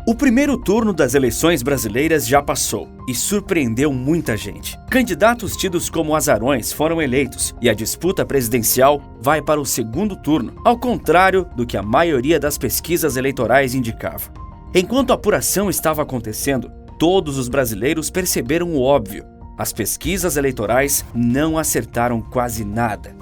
O primeiro turno das eleições brasileiras já passou e surpreendeu muita gente. Candidatos tidos como azarões foram eleitos e a disputa presidencial vai para o segundo turno, ao contrário do que a maioria das pesquisas eleitorais indicava. Enquanto a apuração estava acontecendo, todos os brasileiros perceberam o óbvio: as pesquisas eleitorais não acertaram quase nada.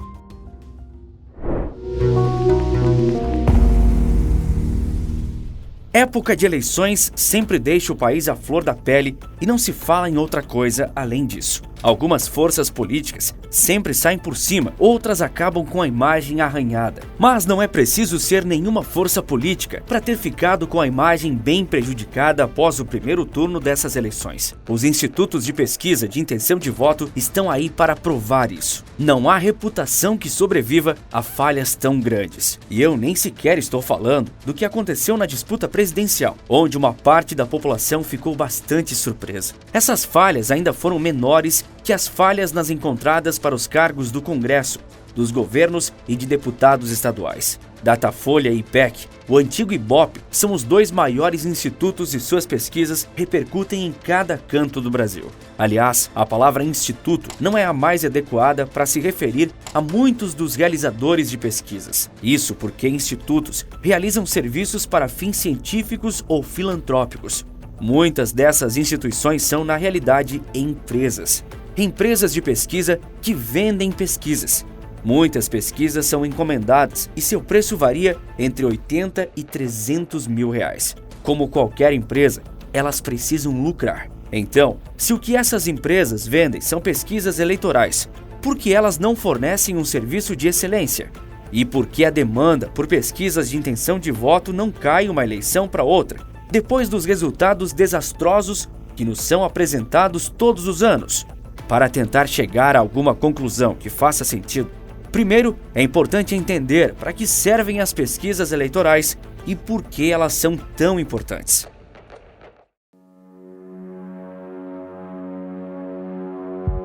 Época de eleições sempre deixa o país à flor da pele e não se fala em outra coisa além disso. Algumas forças políticas sempre saem por cima, outras acabam com a imagem arranhada. Mas não é preciso ser nenhuma força política para ter ficado com a imagem bem prejudicada após o primeiro turno dessas eleições. Os institutos de pesquisa de intenção de voto estão aí para provar isso. Não há reputação que sobreviva a falhas tão grandes. E eu nem sequer estou falando do que aconteceu na disputa presidencial, onde uma parte da população ficou bastante surpresa. Essas falhas ainda foram menores que as falhas nas encontradas para os cargos do Congresso, dos governos e de deputados estaduais. Datafolha e IPEC, o antigo Ibope, são os dois maiores institutos e suas pesquisas repercutem em cada canto do Brasil. Aliás, a palavra instituto não é a mais adequada para se referir a muitos dos realizadores de pesquisas. Isso porque institutos realizam serviços para fins científicos ou filantrópicos. Muitas dessas instituições são, na realidade, empresas. Empresas de pesquisa que vendem pesquisas. Muitas pesquisas são encomendadas e seu preço varia entre 80 e 300 mil reais. Como qualquer empresa, elas precisam lucrar. Então, se o que essas empresas vendem são pesquisas eleitorais, por que elas não fornecem um serviço de excelência? E por que a demanda por pesquisas de intenção de voto não cai uma eleição para outra, depois dos resultados desastrosos que nos são apresentados todos os anos? Para tentar chegar a alguma conclusão que faça sentido, primeiro é importante entender para que servem as pesquisas eleitorais e por que elas são tão importantes.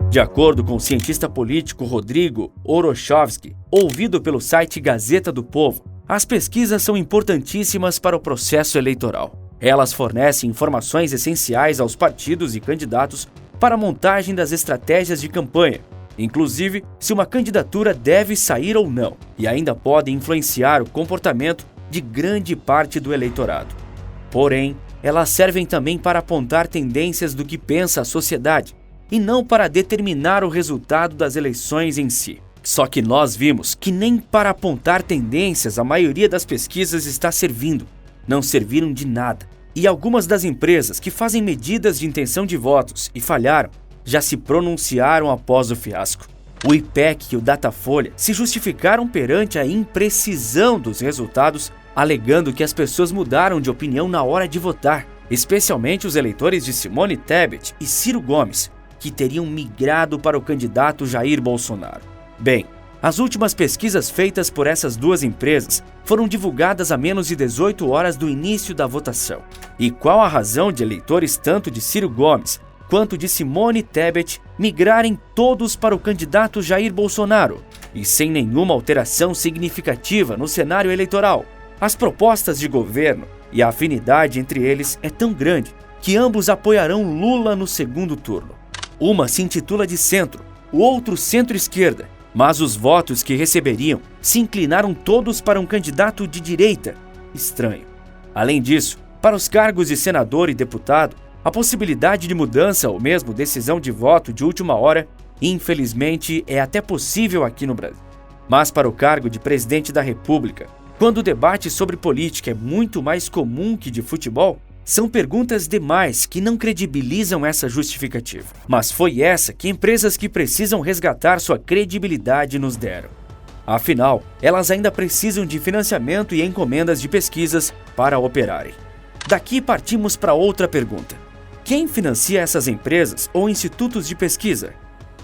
De acordo com o cientista político Rodrigo Orochovski, ouvido pelo site Gazeta do Povo, as pesquisas são importantíssimas para o processo eleitoral. Elas fornecem informações essenciais aos partidos e candidatos para a montagem das estratégias de campanha, inclusive se uma candidatura deve sair ou não, e ainda podem influenciar o comportamento de grande parte do eleitorado. Porém, elas servem também para apontar tendências do que pensa a sociedade, e não para determinar o resultado das eleições em si. Só que nós vimos que nem para apontar tendências a maioria das pesquisas está servindo. Não serviram de nada. E algumas das empresas que fazem medidas de intenção de votos e falharam já se pronunciaram após o fiasco. O IPEC e o Datafolha se justificaram perante a imprecisão dos resultados, alegando que as pessoas mudaram de opinião na hora de votar, especialmente os eleitores de Simone Tebet e Ciro Gomes, que teriam migrado para o candidato Jair Bolsonaro. Bem, as últimas pesquisas feitas por essas duas empresas foram divulgadas a menos de 18 horas do início da votação. E qual a razão de eleitores tanto de Ciro Gomes quanto de Simone Tebet migrarem todos para o candidato Jair Bolsonaro? E sem nenhuma alteração significativa no cenário eleitoral. As propostas de governo e a afinidade entre eles é tão grande que ambos apoiarão Lula no segundo turno. Uma se intitula de centro, o outro centro-esquerda. Mas os votos que receberiam se inclinaram todos para um candidato de direita. Estranho. Além disso, para os cargos de senador e deputado, a possibilidade de mudança ou mesmo decisão de voto de última hora, infelizmente, é até possível aqui no Brasil. Mas para o cargo de presidente da República, quando o debate sobre política é muito mais comum que de futebol, são perguntas demais que não credibilizam essa justificativa. Mas foi essa que empresas que precisam resgatar sua credibilidade nos deram. Afinal, elas ainda precisam de financiamento e encomendas de pesquisas para operarem. Daqui partimos para outra pergunta. Quem financia essas empresas ou institutos de pesquisa?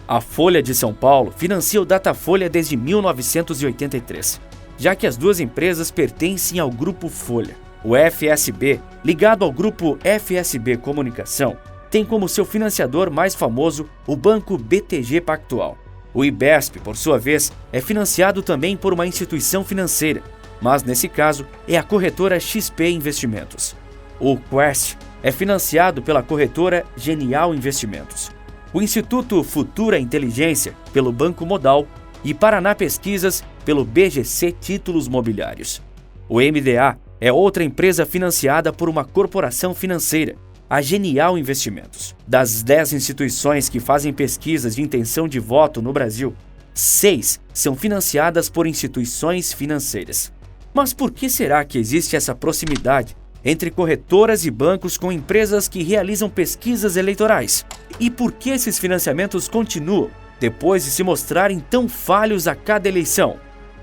A Folha de São Paulo financia o Datafolha desde 1983, já que as duas empresas pertencem ao Grupo Folha. O FSB, ligado ao grupo FSB Comunicação, tem como seu financiador mais famoso o banco BTG Pactual. O IBESP, por sua vez, é financiado também por uma instituição financeira, mas nesse caso é a corretora XP Investimentos. O Quest é financiado pela corretora Genial Investimentos, o Instituto Futura Inteligência pelo Banco Modal e Paraná Pesquisas pelo BGC Títulos Mobiliários. O MDA é outra empresa financiada por uma corporação financeira, a Genial Investimentos. Das 10 instituições que fazem pesquisas de intenção de voto no Brasil, 6 são financiadas por instituições financeiras. Mas por que será que existe essa proximidade entre corretoras e bancos com empresas que realizam pesquisas eleitorais? E por que esses financiamentos continuam depois de se mostrarem tão falhos a cada eleição?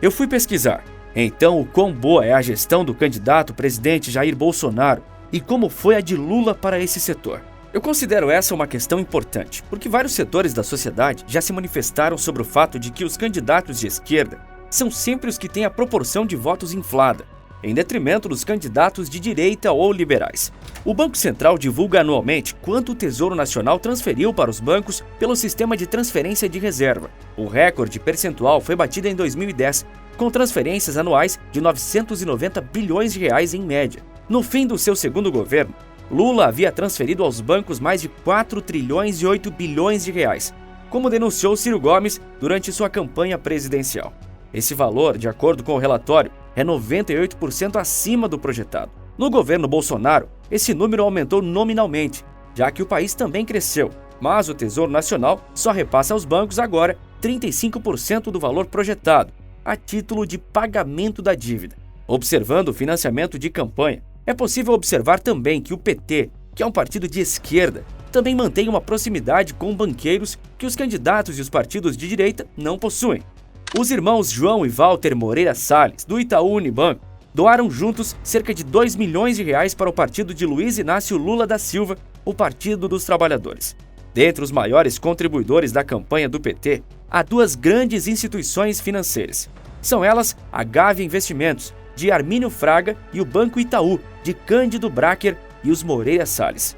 Eu fui pesquisar. Então, o quão boa é a gestão do candidato presidente Jair Bolsonaro e como foi a de Lula para esse setor? Eu considero essa uma questão importante, porque vários setores da sociedade já se manifestaram sobre o fato de que os candidatos de esquerda são sempre os que têm a proporção de votos inflada, em detrimento dos candidatos de direita ou liberais. O Banco Central divulga anualmente quanto o Tesouro Nacional transferiu para os bancos pelo sistema de transferência de reserva. O recorde percentual foi batido em 2010, com transferências anuais de 990 bilhões de reais em média. No fim do seu segundo governo, Lula havia transferido aos bancos mais de 4 trilhões e 8 bilhões de reais, como denunciou Ciro Gomes durante sua campanha presidencial. Esse valor, de acordo com o relatório, é 98% acima do projetado. No governo Bolsonaro, esse número aumentou nominalmente, já que o país também cresceu, mas o Tesouro Nacional só repassa aos bancos agora 35% do valor projetado, a título de pagamento da dívida. Observando o financiamento de campanha, é possível observar também que o PT, que é um partido de esquerda, também mantém uma proximidade com banqueiros que os candidatos e os partidos de direita não possuem. Os irmãos João e Walter Moreira Salles, do Itaú Unibanco, doaram juntos cerca de 2 milhões de reais para o partido de Luiz Inácio Lula da Silva, o Partido dos Trabalhadores. Dentre os maiores contribuidores da campanha do PT, há 2 grandes instituições financeiras. São elas a Gávea Investimentos, de Armínio Fraga, e o Banco Itaú, de Cândido Bracher e os Moreira Salles.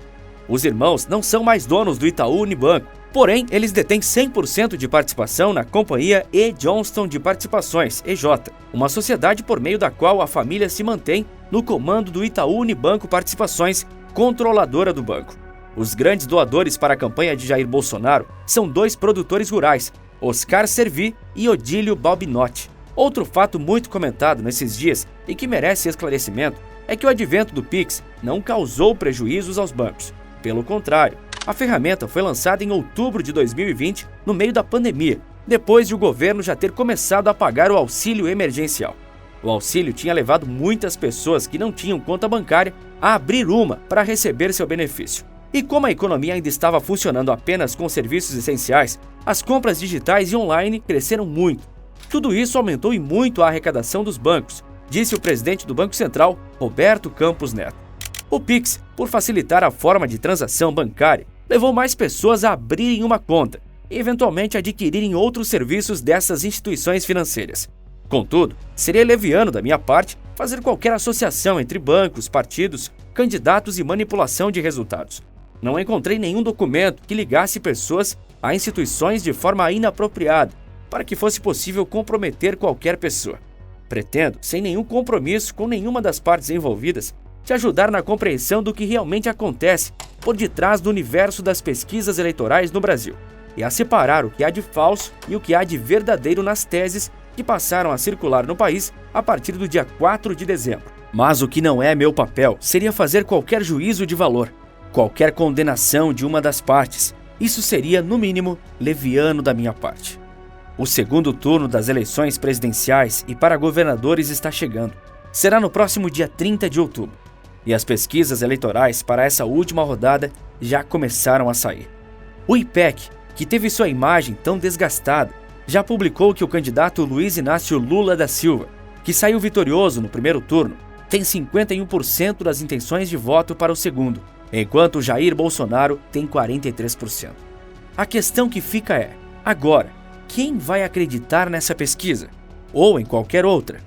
Os irmãos não são mais donos do Itaú Unibanco, porém eles detêm 100% de participação na companhia E. Johnston de Participações, EJ, uma sociedade por meio da qual a família se mantém no comando do Itaú Unibanco Participações, controladora do banco. Os grandes doadores para a campanha de Jair Bolsonaro são 2 produtores rurais, Oscar Servi e Odílio Balbinotti. Outro fato muito comentado nesses dias e que merece esclarecimento é que o advento do Pix não causou prejuízos aos bancos. Pelo contrário, a ferramenta foi lançada em outubro de 2020, no meio da pandemia, depois de o governo já ter começado a pagar o auxílio emergencial. O auxílio tinha levado muitas pessoas que não tinham conta bancária a abrir uma para receber seu benefício. E como a economia ainda estava funcionando apenas com serviços essenciais, as compras digitais e online cresceram muito. Tudo isso aumentou e muito a arrecadação dos bancos, disse o presidente do Banco Central, Roberto Campos Neto. O Pix, por facilitar a forma de transação bancária, levou mais pessoas a abrirem uma conta e eventualmente adquirirem outros serviços dessas instituições financeiras. Contudo, seria leviano da minha parte fazer qualquer associação entre bancos, partidos, candidatos e manipulação de resultados. Não encontrei nenhum documento que ligasse pessoas a instituições de forma inapropriada, para que fosse possível comprometer qualquer pessoa. Pretendo, sem nenhum compromisso com nenhuma das partes envolvidas, te ajudar na compreensão do que realmente acontece por detrás do universo das pesquisas eleitorais no Brasil, e a separar o que há de falso e o que há de verdadeiro nas teses que passaram a circular no país a partir do dia 4 de dezembro. Mas o que não é meu papel seria fazer qualquer juízo de valor, qualquer condenação de uma das partes. Isso seria, no mínimo, leviano da minha parte. O segundo turno das eleições presidenciais e para governadores está chegando. Será no próximo dia 30 de outubro. E as pesquisas eleitorais para essa última rodada já começaram a sair. O IPEC, que teve sua imagem tão desgastada, já publicou que o candidato Luiz Inácio Lula da Silva, que saiu vitorioso no primeiro turno, tem 51% das intenções de voto para o segundo, enquanto Jair Bolsonaro tem 43%. A questão que fica é, agora, quem vai acreditar nessa pesquisa? Ou em qualquer outra?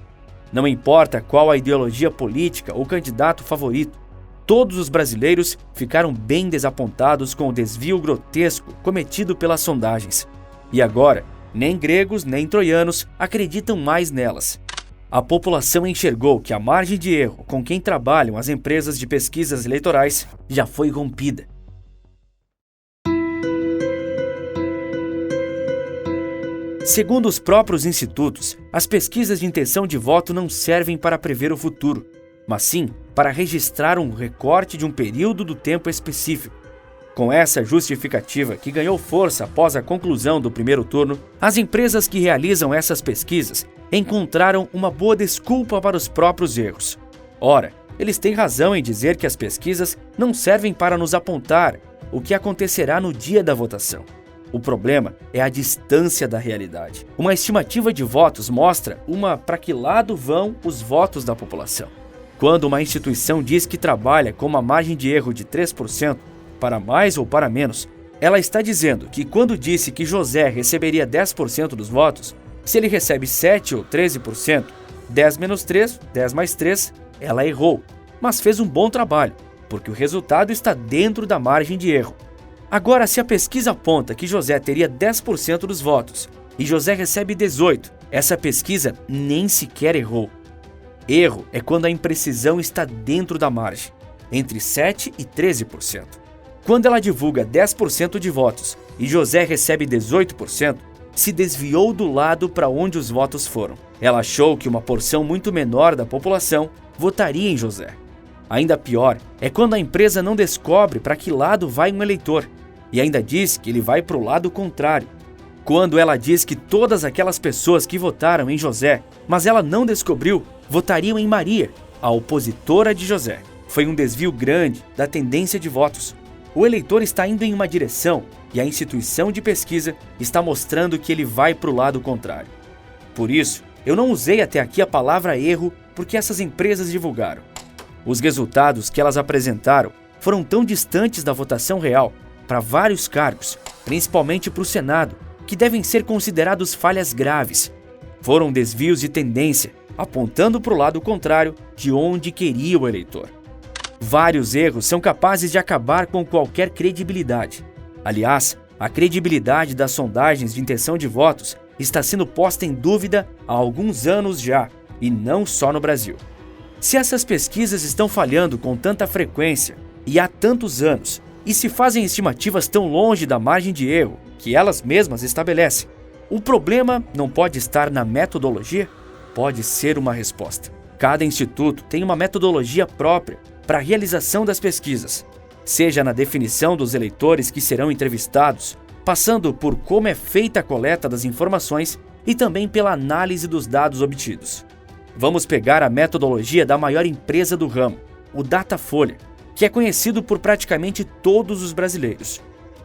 Não importa qual a ideologia política ou candidato favorito, todos os brasileiros ficaram bem desapontados com o desvio grotesco cometido pelas sondagens. E agora, nem gregos nem troianos acreditam mais nelas. A população enxergou que a margem de erro com quem trabalham as empresas de pesquisas eleitorais já foi rompida. Segundo os próprios institutos, as pesquisas de intenção de voto não servem para prever o futuro, mas sim para registrar um recorte de um período do tempo específico. Com essa justificativa, que ganhou força após a conclusão do primeiro turno, as empresas que realizam essas pesquisas encontraram uma boa desculpa para os próprios erros. Ora, eles têm razão em dizer que as pesquisas não servem para nos apontar o que acontecerá no dia da votação. O problema é a distância da realidade. Uma estimativa de votos mostra para que lado vão os votos da população. Quando uma instituição diz que trabalha com uma margem de erro de 3%, para mais ou para menos, ela está dizendo que quando disse que José receberia 10% dos votos, se ele recebe 7 ou 13%, 10 menos 3, 10 mais 3, ela errou, mas fez um bom trabalho, porque o resultado está dentro da margem de erro. Agora, se a pesquisa aponta que José teria 10% dos votos e José recebe 18%, essa pesquisa nem sequer errou. Erro é quando a imprecisão está dentro da margem, entre 7% e 13%. Quando ela divulga 10% de votos e José recebe 18%, se desviou do lado para onde os votos foram. Ela achou que uma porção muito menor da população votaria em José. Ainda pior é quando a empresa não descobre para que lado vai um eleitor e ainda diz que ele vai para o lado contrário. Quando ela diz que todas aquelas pessoas que votaram em José, mas ela não descobriu, votariam em Maria, a opositora de José. Foi um desvio grande da tendência de votos. O eleitor está indo em uma direção e a instituição de pesquisa está mostrando que ele vai para o lado contrário. Por isso, eu não usei até aqui a palavra erro porque essas empresas divulgaram. Os resultados que elas apresentaram foram tão distantes da votação real para vários cargos, principalmente para o Senado, que devem ser considerados falhas graves. Foram desvios de tendência, apontando para o lado contrário de onde queria o eleitor. Vários erros são capazes de acabar com qualquer credibilidade. Aliás, a credibilidade das sondagens de intenção de votos está sendo posta em dúvida há alguns anos já, e não só no Brasil. Se essas pesquisas estão falhando com tanta frequência e há tantos anos, e se fazem estimativas tão longe da margem de erro que elas mesmas estabelecem, o problema não pode estar na metodologia? Pode ser uma resposta. Cada instituto tem uma metodologia própria para a realização das pesquisas, seja na definição dos eleitores que serão entrevistados, passando por como é feita a coleta das informações e também pela análise dos dados obtidos. Vamos pegar a metodologia da maior empresa do ramo, o Datafolha, que é conhecido por praticamente todos os brasileiros.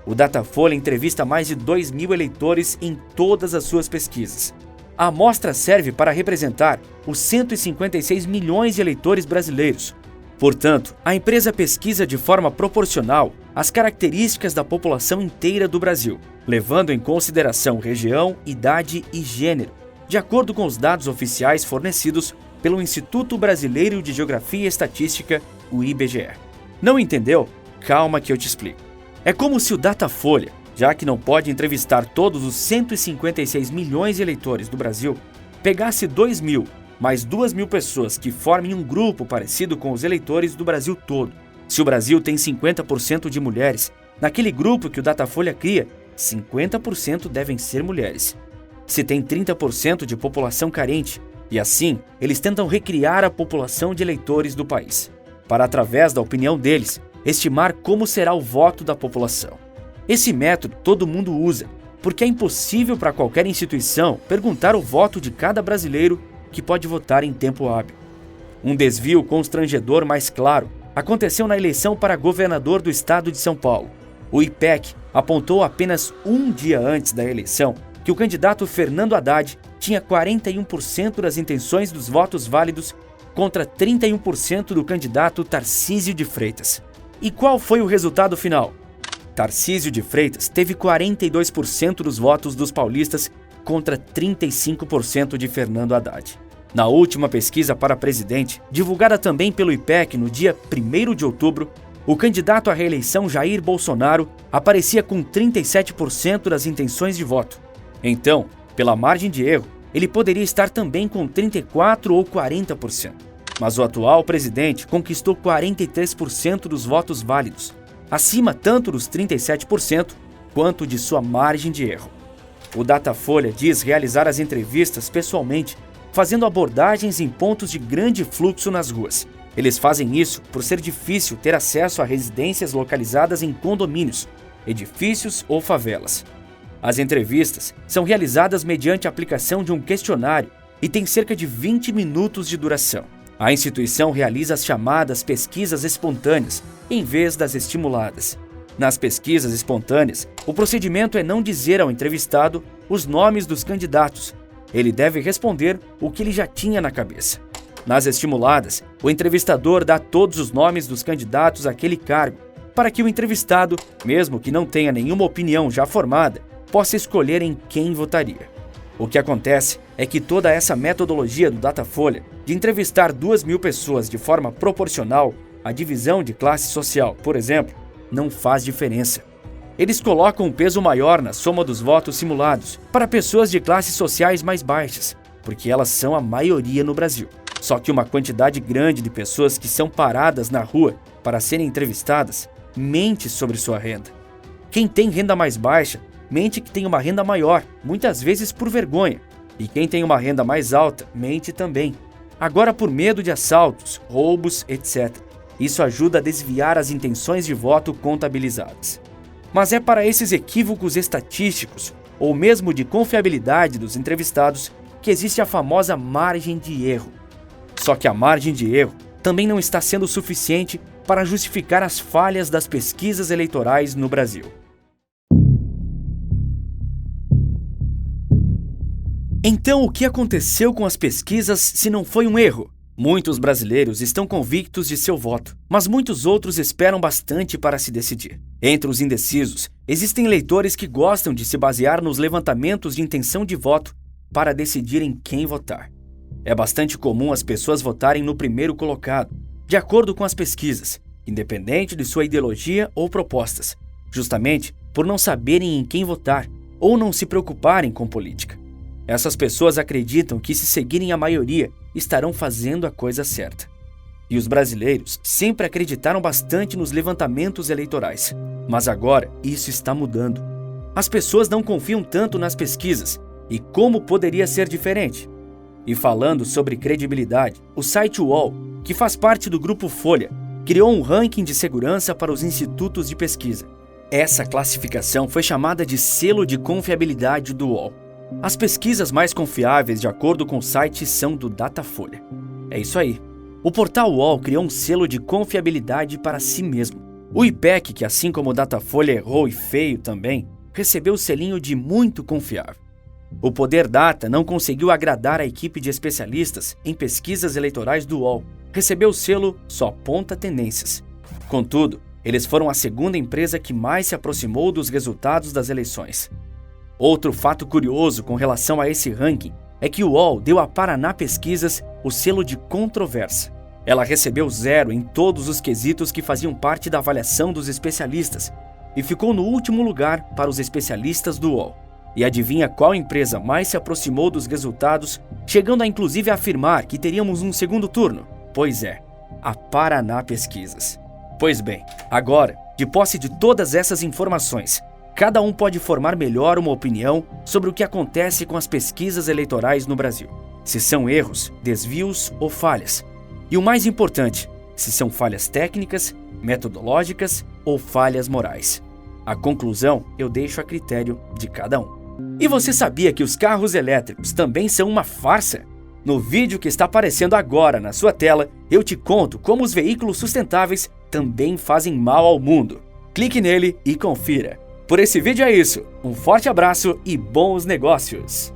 O Datafolha entrevista mais de 2.000 eleitores em todas as suas pesquisas. A amostra serve para representar os 156 milhões de eleitores brasileiros. Portanto, a empresa pesquisa de forma proporcional as características da população inteira do Brasil, levando em consideração região, idade e gênero, de acordo com os dados oficiais fornecidos pelo Instituto Brasileiro de Geografia e Estatística, o IBGE. Não entendeu? Calma que eu te explico. É como se o Datafolha, já que não pode entrevistar todos os 156 milhões de eleitores do Brasil, pegasse 2.000 mais 2.000 pessoas que formem um grupo parecido com os eleitores do Brasil todo. Se o Brasil tem 50% de mulheres, naquele grupo que o Datafolha cria, 50% devem ser mulheres. Se tem 30% de população carente, e assim eles tentam recriar a população de eleitores do país, para, através da opinião deles, estimar como será o voto da população. Esse método todo mundo usa, porque é impossível para qualquer instituição perguntar o voto de cada brasileiro que pode votar em tempo hábil. Um desvio constrangedor mais claro aconteceu na eleição para governador do estado de São Paulo. O IPEC apontou apenas um dia antes da eleição que o candidato Fernando Haddad tinha 41% das intenções dos votos válidos contra 31% do candidato Tarcísio de Freitas. E qual foi o resultado final? Tarcísio de Freitas teve 42% dos votos dos paulistas contra 35% de Fernando Haddad. Na última pesquisa para presidente, divulgada também pelo IPEC no dia 1º de outubro, o candidato à reeleição Jair Bolsonaro aparecia com 37% das intenções de voto. Então, pela margem de erro, ele poderia estar também com 34% ou 40%. Mas o atual presidente conquistou 43% dos votos válidos, acima tanto dos 37% quanto de sua margem de erro. O Datafolha diz realizar as entrevistas pessoalmente, fazendo abordagens em pontos de grande fluxo nas ruas. Eles fazem isso por ser difícil ter acesso a residências localizadas em condomínios, edifícios ou favelas. As entrevistas são realizadas mediante a aplicação de um questionário e têm cerca de 20 minutos de duração. A instituição realiza as chamadas pesquisas espontâneas, em vez das estimuladas. Nas pesquisas espontâneas, o procedimento é não dizer ao entrevistado os nomes dos candidatos. Ele deve responder o que ele já tinha na cabeça. Nas estimuladas, o entrevistador dá todos os nomes dos candidatos àquele cargo, para que o entrevistado, mesmo que não tenha nenhuma opinião já formada, possa escolher em quem votaria. O que acontece é que toda essa metodologia do Datafolha, de entrevistar 2.000 pessoas de forma proporcional à divisão de classe social, por exemplo, não faz diferença. Eles colocam um peso maior na soma dos votos simulados para pessoas de classes sociais mais baixas, porque elas são a maioria no Brasil. Só que uma quantidade grande de pessoas que são paradas na rua para serem entrevistadas mente sobre sua renda. Quem tem renda mais baixa mente que tem uma renda maior, muitas vezes por vergonha. E quem tem uma renda mais alta mente também. Agora por medo de assaltos, roubos, etc. Isso ajuda a desviar as intenções de voto contabilizadas. Mas é para esses equívocos estatísticos, ou mesmo de confiabilidade dos entrevistados, que existe a famosa margem de erro. Só que a margem de erro também não está sendo suficiente para justificar as falhas das pesquisas eleitorais no Brasil. Então, o que aconteceu com as pesquisas se não foi um erro? Muitos brasileiros estão convictos de seu voto, mas muitos outros esperam bastante para se decidir. Entre os indecisos, existem eleitores que gostam de se basear nos levantamentos de intenção de voto para decidir em quem votar. É bastante comum as pessoas votarem no primeiro colocado, de acordo com as pesquisas, independente de sua ideologia ou propostas, justamente por não saberem em quem votar ou não se preocuparem com política. Essas pessoas acreditam que, se seguirem a maioria, estarão fazendo a coisa certa. E os brasileiros sempre acreditaram bastante nos levantamentos eleitorais. Mas agora isso está mudando. As pessoas não confiam tanto nas pesquisas. E como poderia ser diferente? E falando sobre credibilidade, o site UOL, que faz parte do Grupo Folha, criou um ranking de segurança para os institutos de pesquisa. Essa classificação foi chamada de selo de confiabilidade do UOL. As pesquisas mais confiáveis, de acordo com o site, são do Datafolha. É isso aí. O portal UOL criou um selo de confiabilidade para si mesmo. O IPEC, que assim como o Datafolha errou e feio também, recebeu o selinho de muito confiável. O Poder Data não conseguiu agradar a equipe de especialistas em pesquisas eleitorais do UOL. Recebeu o selo Só Aponta Tendências. Contudo, eles foram a segunda empresa que mais se aproximou dos resultados das eleições. Outro fato curioso com relação a esse ranking é que o UOL deu a Paraná Pesquisas o selo de controvérsia. Ela recebeu 0 em todos os quesitos que faziam parte da avaliação dos especialistas e ficou no último lugar para os especialistas do UOL. E adivinha qual empresa mais se aproximou dos resultados, chegando a inclusive afirmar que teríamos um segundo turno? Pois é, a Paraná Pesquisas. Pois bem, agora, de posse de todas essas informações, cada um pode formar melhor uma opinião sobre o que acontece com as pesquisas eleitorais no Brasil. Se são erros, desvios ou falhas. E o mais importante, se são falhas técnicas, metodológicas ou falhas morais. A conclusão eu deixo a critério de cada um. E você sabia que os carros elétricos também são uma farsa? No vídeo que está aparecendo agora na sua tela, eu te conto como os veículos sustentáveis também fazem mal ao mundo. Clique nele e confira. Por esse vídeo é isso. Um forte abraço e bons negócios!